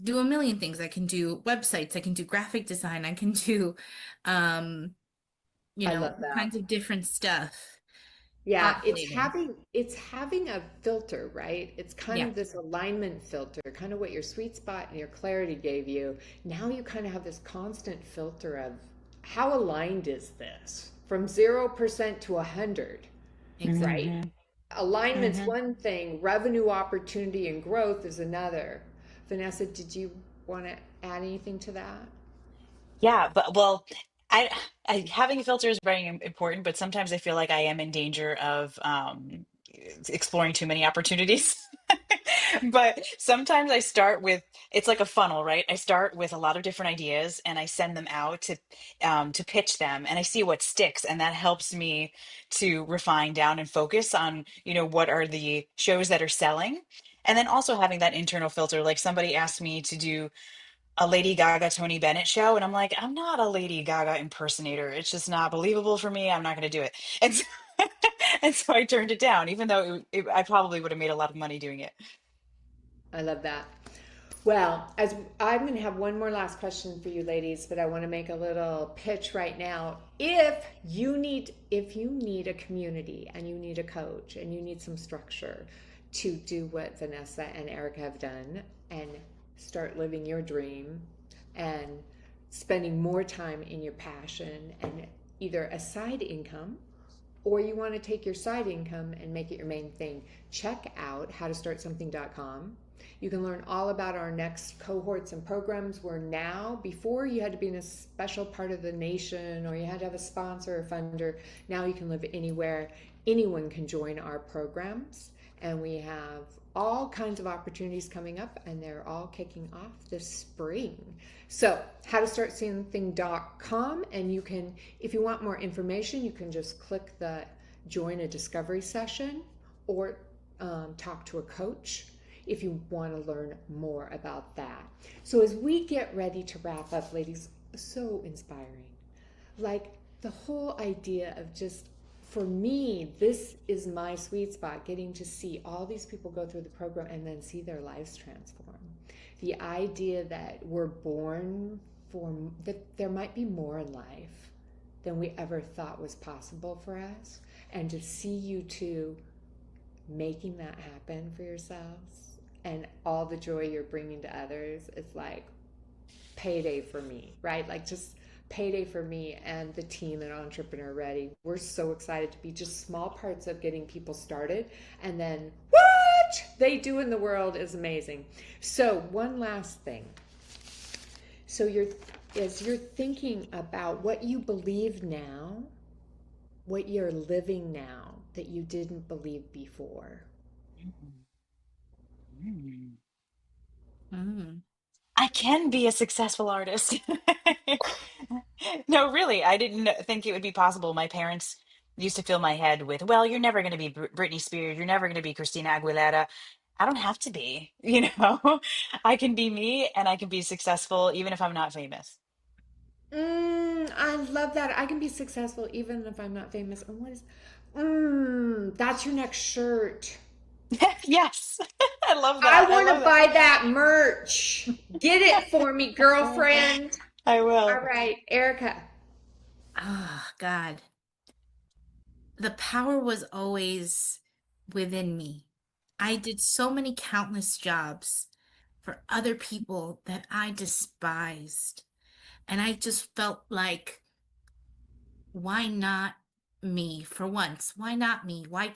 do a million things. I can do websites, I can do graphic design, I can do, um, I all love that. kinds of different stuff. Yeah, Oscillating. it's having a filter, right? It's kind Yeah, of this alignment filter, kind of what your sweet spot and your clarity gave you. Now you kind of have this constant filter of how aligned is this from 0% to 100, right? exactly. Hmm. Alignment's Hmm. one thing, revenue opportunity and growth is another. Vanessa, did you want to add anything to that? Yeah, but well, I, having a filter is very important, but sometimes I feel like I am in danger of exploring too many opportunities. But sometimes I start with, it's like a funnel, right? I start with a lot of different ideas and I send them out to pitch them, and I see what sticks, and that helps me to refine down and focus on, what are the shows that are selling. And then also having that internal filter, like somebody asked me to do a Lady Gaga Tony Bennett show, and I'm like, I'm not a Lady Gaga impersonator. It's just not believable for me. I'm not going to do it. And so, and so I turned it down, even though I probably would have made a lot of money doing it. I love that. Well, as I'm going to have one more last question for you ladies, but I want to make a little pitch right now. If you need a community and you need a coach and you need some structure to do what Vanessa and Erica have done and start living your dream and spending more time in your passion and either a side income, or you want to take your side income and make it your main thing, check out howtostartsomething.com. You can learn all about our next cohorts and programs. Where now, before you had to be in a special part of the nation or you had to have a sponsor or funder. Now you can live anywhere. Anyone can join our programs. And we have all kinds of opportunities coming up, and they're all kicking off this spring. So, howtostartsomething.com, and you can, if you want more information, you can just click the join a discovery session, or talk to a coach if you want to learn more about that. So, as we get ready to wrap up, ladies, so inspiring. Like the whole idea of just for me, this is my sweet spot, getting to see all these people go through the program and then see their lives transform. The idea that we're born for, that there might be more in life than we ever thought was possible for us, and to see you two making that happen for yourselves and all the joy you're bringing to others, it's like payday for me, right? Like just payday for me and the team at Entrepreneur Ready. We're so excited to be just small parts of getting people started, and then what they do in the world is amazing. So one last thing. So as you're thinking about what you believe now, what you're living now that you didn't believe before. Mm. Mm. I can be a successful artist. No, really, I didn't think it would be possible. My parents used to fill my head with, well, you're never going to be Britney Spears. You're never going to be Christina Aguilera. I don't have to be, you know. I can be me and I can be successful even if I'm not famous. I love that. I can be successful even if I'm not famous. And what is, that's your next shirt. Yes. I love I that. I want to love that. buy that merch. Get it for me, girlfriend. I All will. right, Erica. Oh, God. The power was always within me. I did so many countless jobs for other people that I despised. And I just felt like, why not me for once? Why not me? Why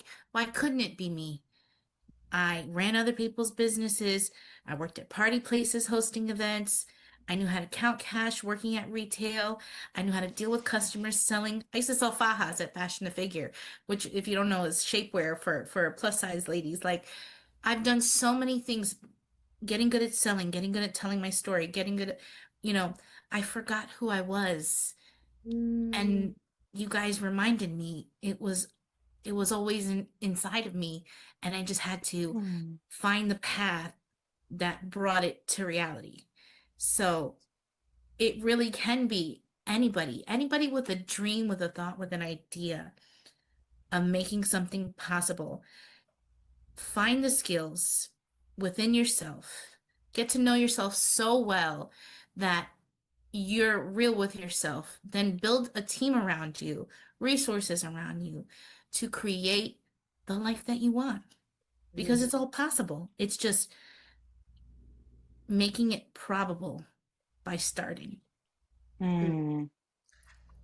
couldn't it be me? I ran other people's businesses. I worked at party places hosting events. I knew how to count cash working at retail. I knew how to deal with customers selling. I used to sell fajas at Fashion to Figure, which, if you don't know, is shapewear for plus size ladies. Like, I've done so many things, getting good at selling, getting good at telling my story, getting good at, you know, I forgot who I was. Mm, And you guys reminded me it was always inside of me, and I just had to Mm. find the path that brought it to reality. So it really can be anybody with a dream, with a thought, with an idea of making something possible. Find the skills within yourself. Get to know yourself so well that you're real with yourself. Then build a team around you, resources around you to create the life that you want, because mhm, it's all possible. It's just making it probable by starting. mm. Mm.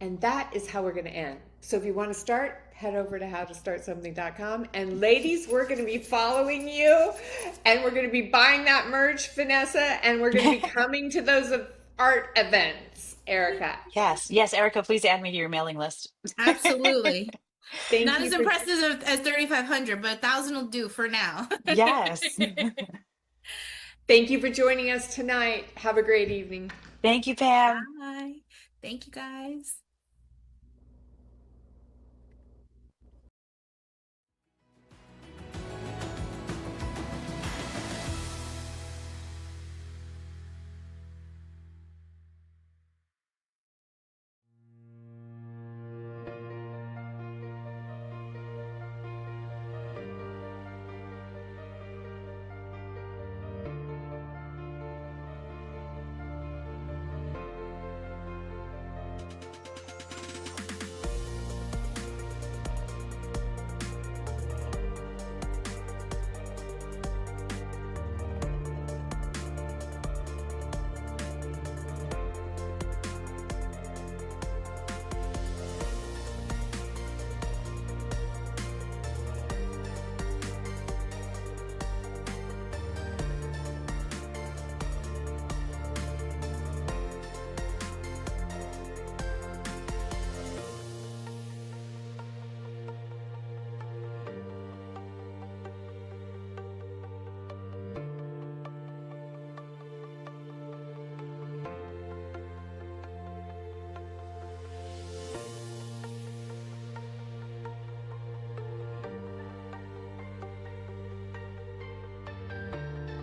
And that is how we're going to end. So if you want to start, head over to howtostartsomething.com. And ladies, we're going to be following you, and we're going to be buying that merch, Vanessa, and we're going to be coming to those art events, Erica. Yes. Yes, Erica, please add me to your mailing list. Absolutely. Thank Not you as for impressive as 3,500, but 1,000 will do for now. Yes. thank you for joining us tonight. Have a great evening. Thank you, Pam. Bye. Thank you guys.